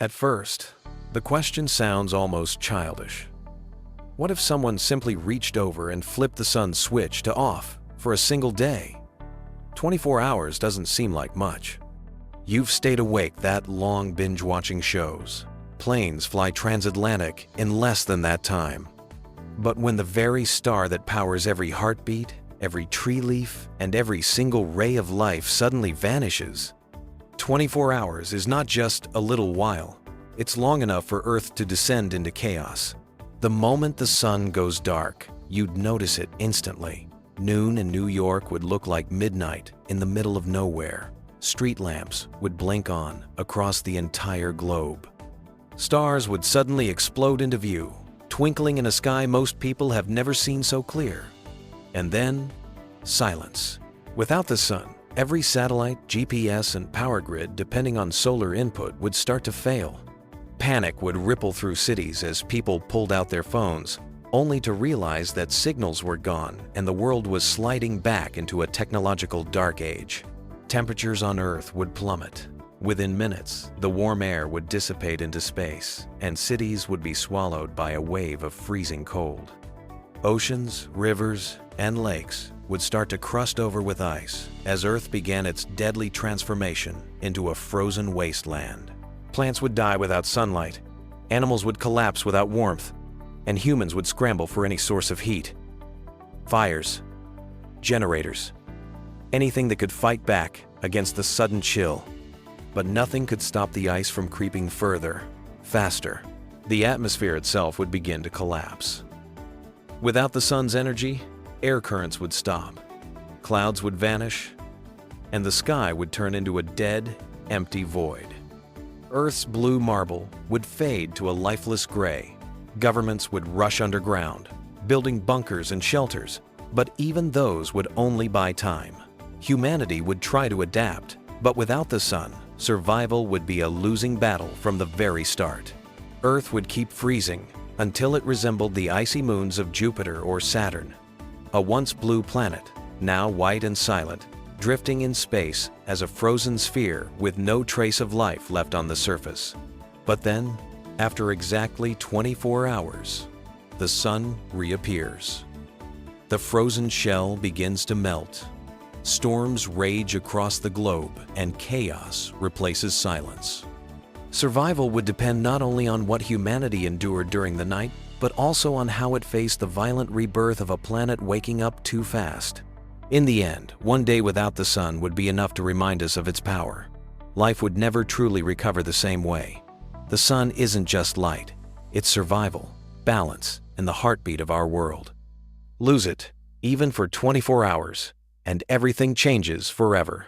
At first, the question sounds almost childish. What if someone simply reached over and flipped the sun's switch to off for a single day? 24 hours doesn't seem like much. You've stayed awake that long binge-watching shows. Planes fly transatlantic in less than that time. But when the very star that powers every heartbeat, every tree leaf, and every single ray of life suddenly vanishes, 24 hours is not just a little while. It's long enough for Earth to descend into chaos. The moment the sun goes dark, you'd notice it instantly. Noon in New York would look like midnight in the middle of nowhere. Street lamps would blink on across the entire globe. Stars would suddenly explode into view, twinkling in a sky most people have never seen so clear. And then, silence. Without the sun, every satellite, GPS, and power grid depending on solar input would start to fail. Panic would ripple through cities as people pulled out their phones, only to realize that signals were gone and the world was sliding back into a technological dark age. Temperatures on Earth would plummet. Within minutes, the warm air would dissipate into space, and cities would be swallowed by a wave of freezing cold. Oceans, rivers, and lakes would start to crust over with ice as Earth began its deadly transformation into a frozen wasteland. Plants would die without sunlight, animals would collapse without warmth, and humans would scramble for any source of heat. Fires, generators, anything that could fight back against the sudden chill. But nothing could stop the ice from creeping further, faster. The atmosphere itself would begin to collapse. Without the sun's energy, air currents would stop, clouds would vanish, and the sky would turn into a dead, empty void. Earth's blue marble would fade to a lifeless gray. Governments would rush underground, building bunkers and shelters, but even those would only buy time. Humanity would try to adapt, but without the sun, survival would be a losing battle from the very start. Earth would keep freezing until it resembled the icy moons of Jupiter or Saturn, a once blue planet, now white and silent, drifting in space as a frozen sphere with no trace of life left on the surface. But then, after exactly 24 hours, the sun reappears. The frozen shell begins to melt. Storms rage across the globe, and chaos replaces silence. Survival would depend not only on what humanity endured during the night, but also on how it faced the violent rebirth of a planet waking up too fast. In the end, one day without the sun would be enough to remind us of its power. Life would never truly recover the same way. The sun isn't just light, it's survival, balance, and the heartbeat of our world. Lose it, even for 24 hours, and everything changes forever.